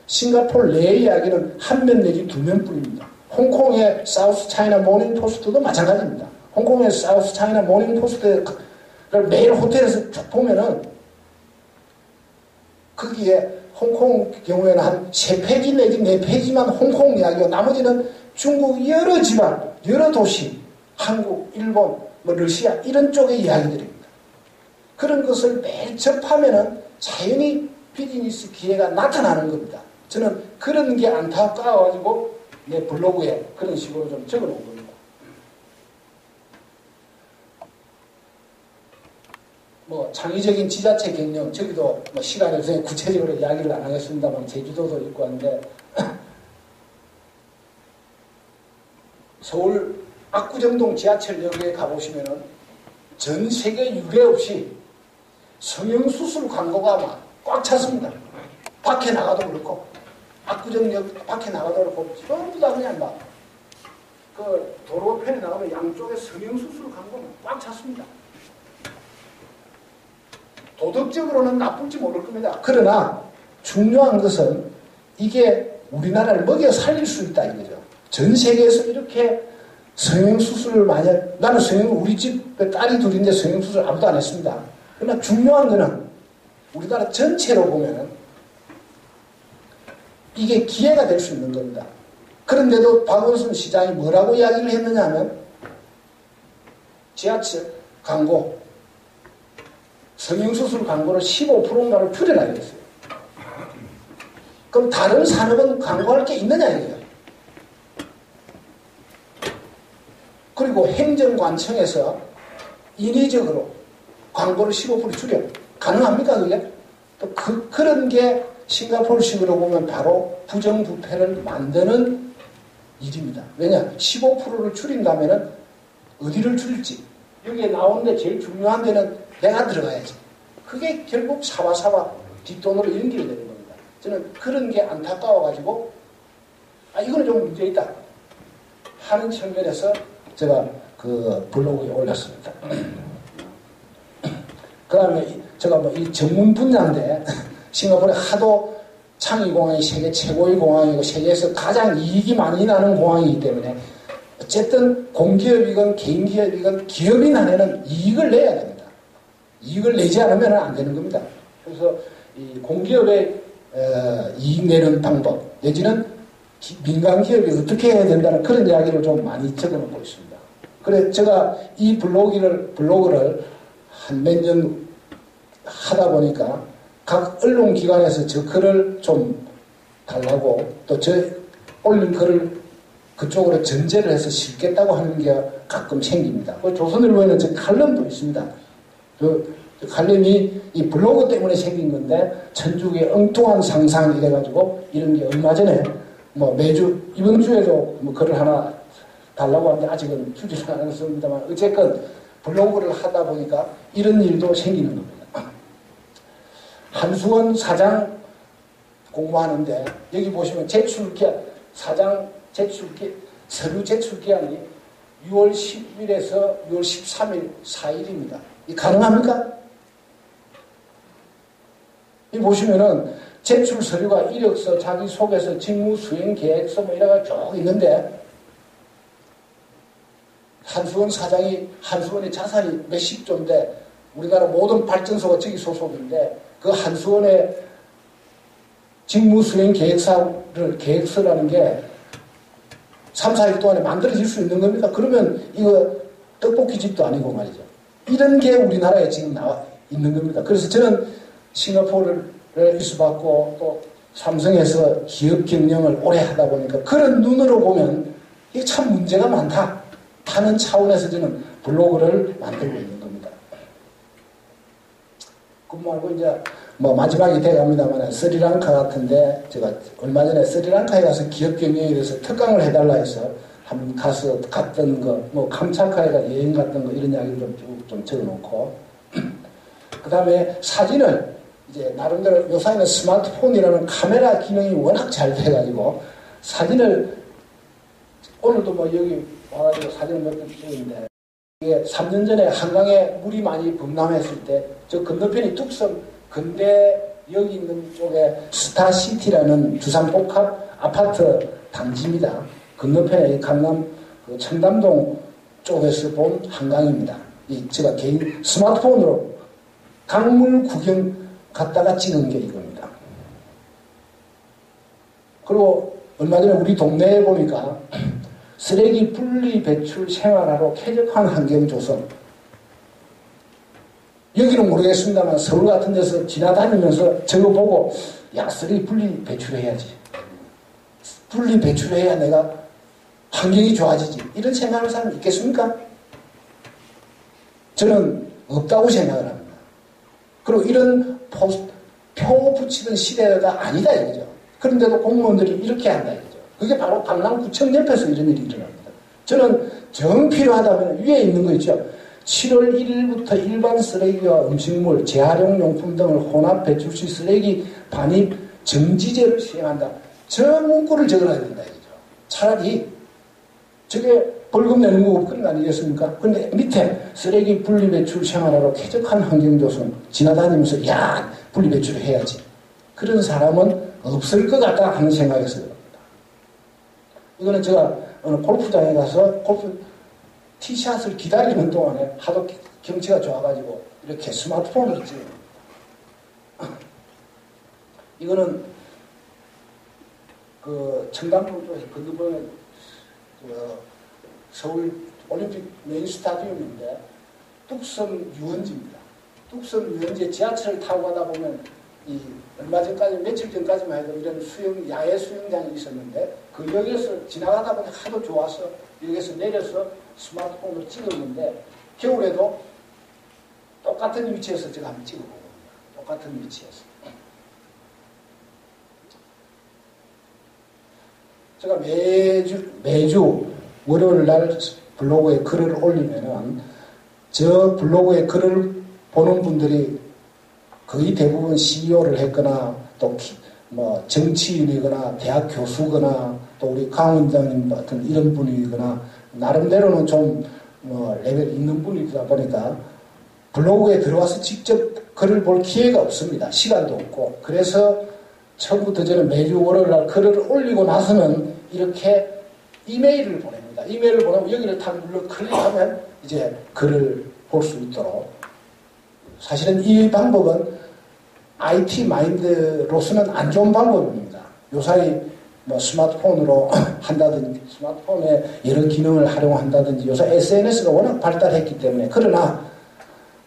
싱가포르 내 이야기는 한 면 내지 2면 뿐입니다. 홍콩의 사우스 차이나 모닝 포스트도 마찬가지입니다. 홍콩의 사우스 차이나 모닝 포스트를 매일 호텔에서 쭉 보면은 거기에 홍콩 경우에는 한 3페이지 내지 4페이지만 홍콩 이야기고 나머지는 중국 여러 지방, 여러 도시, 한국, 일본, 뭐 러시아 이런 쪽의 이야기들입니다. 그런 것을 매일 접하면은 자연히 비즈니스 기회가 나타나는 겁니다. 저는 그런 게 안타까워가지고 내 블로그에 그런 식으로 좀 적어놓은 겁니다. 뭐 창의적인 지자체 경영 저기도 뭐 시간이 없어서 구체적으로 이야기를 안 하겠습니다만 제주도도 있고 한데 서울 압구정동 지하철역에 가보시면은 전 세계 유례 없이 성형수술 광고가 막 꽉 찼습니다. 밖에 나가도 그렇고 압구정역 밖에 나가도 그렇고 전부 다 그냥 막 그 도로편에 나가면 양쪽에 성형수술 광고는 꽉 찼습니다. 도덕적으로는 나쁠지 모를 겁니다. 그러나 중요한 것은 이게 우리나라를 먹여 살릴 수 있다 이거죠. 전 세계에서 이렇게 성형수술을 만약, 나는 우리 집 딸이 둘인데 성형수술 아무도 안 했습니다. 그러나 중요한 거는 우리나라 전체로 보면은 이게 기회가 될 수 있는 겁니다. 그런데도 박원순 시장이 뭐라고 이야기를 했느냐 하면 지하철 광고, 성형수술 광고를 15%인가를 줄여놔야겠어요. 그럼 다른 산업은 광고할 게 있느냐 이거예요. 그리고 행정관청에서 인위적으로 광고를 15% 줄여. 가능합니까 그게? 또 그런 게 싱가포르식으로 보면 바로 부정부패를 만드는 일입니다. 왜냐? 15%를 줄인다면은 어디를 줄일지. 여기에 나오는데 제일 중요한 데는 내가 들어가야지. 그게 결국 사바사바 뒷돈으로 연결되는 겁니다. 저는 그런 게 안타까워가지고 이거는 좀 문제 있다 하는 측면에서 제가 그 블로그에 올렸습니다. 그 다음에 제가 이 전문 분야인데 싱가포르에 하도 창의공항이 세계 최고의 공항이고 세계에서 가장 이익이 많이 나는 공항이기 때문에 어쨌든 공기업이건 개인기업이건 기업인 한에는 이익을 내야 됩니다. 이익을 내지 않으면 안 되는 겁니다. 그래서 이 공기업의 이익 내는 방법 내지는 민간 기업이 어떻게 해야 된다는 그런 이야기를 좀 많이 적어놓고 있습니다. 그래 제가 이 블로그를 한 몇 년 하다 보니까 각 언론기관에서 저 글을 좀 달라고 또 저 올린 글을 그쪽으로 전제를 해서 실겠다고 하는 게 가끔 생깁니다. 조선일보에는 저 칼럼도 있습니다. 그 칼럼이 이 블로그 때문에 생긴 건데 천주교의 엉뚱한 상상 이래가지고 이런 게 얼마 전에 뭐 매주 이번 주에도 뭐 글을 하나 달라고 하는데 아직은 주지는 않았습니다만 어쨌건 블로그를 하다 보니까 이런 일도 생기는 겁니다. 한수원 사장 공부하는데 여기 보시면 서류 제출 기한이 6월 10일에서 6월 13일 4일입니다. 이 가능합니까? 이 보시면은 제출 서류가 이력서, 자기소개서, 직무 수행 계획서 뭐 이래가 쭉 있는데 한수원 사장이 한수원의 자산이 몇십 조인데 우리나라 모든 발전소가 저기 소속인데 그 한수원의 직무 수행 계획서라는 게 3, 4일 동안에 만들어질 수 있는 겁니다. 그러면 이거 떡볶이집도 아니고 말이죠. 이런 게 우리나라에 지금 나와 있는 겁니다. 그래서 저는 싱가포르를 이수받고 또 삼성에서 기업 경영을 오래 하다 보니까 그런 눈으로 보면 이게 참 문제가 많다 하는 차원에서 저는 블로그를 만들고 있는 겁니다. 그 말고 이제 뭐 마지막이 돼갑니다만 스리랑카 같은데 제가 얼마 전에 스리랑카에 가서 기업 경영에 대해서 특강을 해달라 해서 한번 가서 갔던 거, 뭐 감차카에 가 여행 갔던 거 이런 이야기를 좀 적어놓고 그 다음에 사진을 이제 나름대로 요새는 스마트폰이라는 카메라 기능이 워낙 잘 돼가지고 사진을 오늘도 뭐 여기 와가지고 사진을 몇 번 찍었는데 이게 3년 전에 한강에 물이 많이 범람했을 때 저 건너편이 뚝섬 근대 여기 있는 쪽에 스타시티라는 주상복합 아파트 단지입니다. 건너편에 강남 그 청담동 쪽에서 본 한강입니다. 제가 개인 스마트폰으로 강물 구경 갔다가 찍은 게 이겁니다. 그리고 얼마 전에 우리 동네에 보니까 쓰레기 분리 배출 생활화로 쾌적한 환경 조성. 여기는 모르겠습니다만 서울 같은 데서 지나다니면서 저거 보고 야 쓰레기 분리 배출해야지. 분리 배출해야 내가 환경이 좋아지지. 이런 생각하는 사람이 있겠습니까? 저는 없다고 생각을 합니다. 그리고 이런 표 붙이던 시대가 아니다 이거죠. 그런데도 공무원들이 이렇게 한다 이거죠. 그게 바로 강남구청 옆에서 이런 일이 일어납니다. 저는 정 필요하다면 위에 있는 거 있죠. 7월 1일부터 일반 쓰레기와 음식물, 재활용용품 등을 혼합 배출 시 쓰레기 반입 정지제를 시행한다. 저 문구를 적어놔야 된다 이거죠. 차라리 저게 벌금 내는 거 그런 거 아니겠습니까? 근데 밑에 쓰레기 분리배출 생활하러 쾌적한 환경조성 지나다니면서 야 분리배출을 해야지. 그런 사람은 없을 것 같다 하는 생각에서 그럽니다. 이거는 제가 어느 골프장에 가서 골프 티샷을 기다리는 동안에 하도 경치가 좋아가지고 이렇게 스마트폰을 찍어요. 이거는 그 청담동 쪽에서 건너번에 서울 올림픽 메인 스타디움인데 뚝섬 유원지입니다. 뚝섬 유원지에 지하철을 타고 가다 보면 이 얼마 전까지 며칠 전까지만 해도 이런 야외 수영장이 있었는데 그 역에서 지나가다 보니 하도 좋아서 여기서 내려서 스마트폰으로 찍었는데 겨울에도 똑같은 위치에서 제가 한번 찍어보고 똑같은 위치에서 제가 매주 월요일 날 블로그에 글을 올리면은 저 블로그에 글을 보는 분들이 거의 대부분 CEO를 했거나 또 뭐 정치인이거나 대학 교수거나 또 우리 강 원장님 같은 이런 분이거나 나름대로는 좀 뭐 레벨 있는 분이다 보니까 블로그에 들어와서 직접 글을 볼 기회가 없습니다. 시간도 없고. 그래서 처음부터 저는 매주 월요일 날 글을 올리고 나서는 이렇게 이메일을 보냅니다. 이메일을 보내면 여기를 딱 눌러 클릭하면 이제 글을 볼 수 있도록. 사실은 이 방법은 IT 마인드로서는 안 좋은 방법입니다. 요사이 뭐 스마트폰으로 한다든지 스마트폰에 여러 기능을 활용한다든지 요새 SNS가 워낙 발달했기 때문에 그러나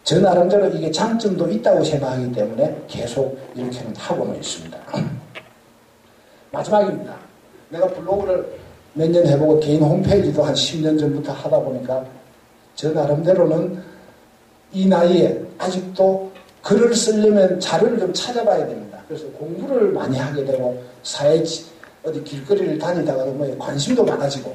저 나름대로 이게 장점도 있다고 생각하기 때문에 계속 이렇게는 하고는 있습니다. 마지막입니다. 내가 블로그를 몇 년 해보고 개인 홈페이지도 한 10년 전부터 하다 보니까 저 나름대로는 이 나이에 아직도 글을 쓰려면 자료를 좀 찾아봐야 됩니다. 그래서 공부를 많이 하게 되고 사회 어디 길거리를 다니다가도 뭐 관심도 많아지고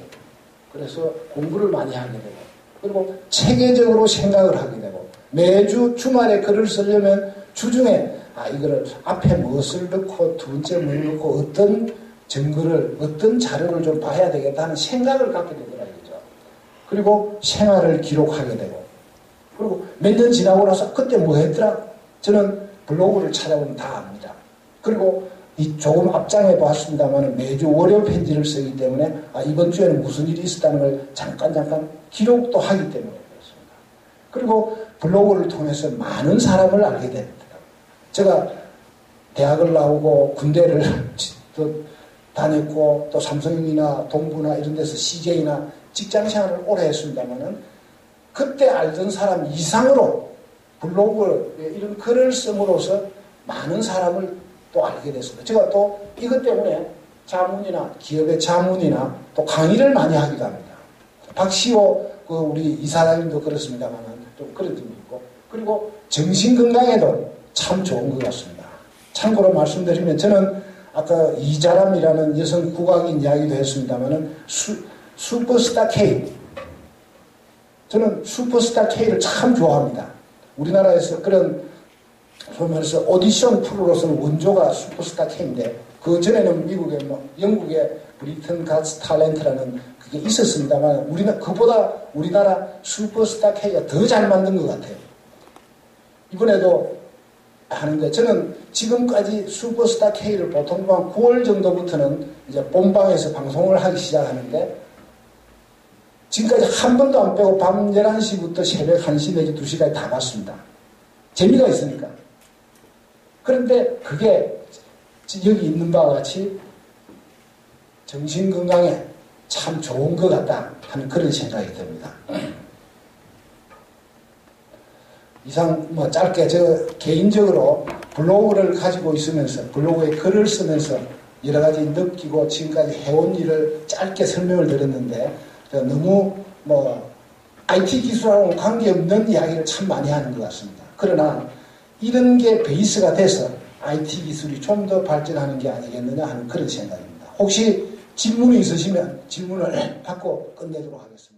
그래서 공부를 많이 하게 되고 그리고 체계적으로 생각을 하게 되고 매주 주말에 글을 쓰려면 주중에 이거를 앞에 무엇을 넣고 두 번째 뭘 넣고 어떤 증거를 어떤 자료를 좀 봐야 되겠다는 생각을 갖게 되더라고요. 그리고 생활을 기록하게 되고 그리고 몇 년 지나고 나서 그때 뭐 했더라? 저는 블로그를 찾아보면 다 압니다. 그리고 이 조금 앞장에 봤습니다만 매주 월요 편지를 쓰기 때문에 이번 주에는 무슨 일이 있었다는 걸 잠깐 기록도 하기 때문에 그렇습니다. 그리고 블로그를 통해서 많은 사람을 알게 됩니다. 제가 대학을 나오고 군대를 또 다녔고 또 삼성이나 동부나 이런 데서 CJ나 직장 생활을 오래 했습니다만은 그때 알던 사람 이상으로 블로그에 이런 글을 씀으로써 많은 사람을 또 알게 됐습니다. 제가 또 이것 때문에 자문이나 기업의 자문이나 또 강의를 많이 하기도 합니다. 박시호 우리 이사장님도 그렇습니다만 좀 그런 점이 있고 그리고 정신건강에도 참 좋은 것 같습니다. 참고로 말씀드리면 저는 아까 이자람이라는 여성 국악인 이야기도 했습니다만 슈퍼스타 K 저는 슈퍼스타 K를 참 좋아합니다. 우리나라에서 그런 소위 말해서 오디션 프로로서는 원조가 슈퍼스타 K인데 그 전에는 미국의 영국의 브리튼 갓스 탤런트라는 그게 있었습니다만 그보다 우리나라 슈퍼스타 K가 더 잘 만든 것 같아요. 이번에도 하는데 저는 지금까지 슈퍼스타 K를 보통 한 9월 정도부터는 이제 본방에서 방송을 하기 시작하는데 지금까지 한 번도 안 빼고 밤 11시부터 새벽 1시 내지 2시까지 다 봤습니다. 재미가 있으니까. 그런데 그게 여기 있는 바와 같이 정신건강에 참 좋은 것 같다 하는 그런 생각이 듭니다. 이상 짧게 저 개인적으로 블로그를 가지고 있으면서 블로그에 글을 쓰면서 여러 가지 느끼고 지금까지 해온 일을 짧게 설명을 드렸는데 너무 IT 기술하고는 관계없는 이야기를 참 많이 하는 것 같습니다. 그러나 이런 게 베이스가 돼서 IT 기술이 좀 더 발전하는 게 아니겠느냐 하는 그런 생각입니다. 혹시 질문이 있으시면 질문을 받고 끝내도록 하겠습니다.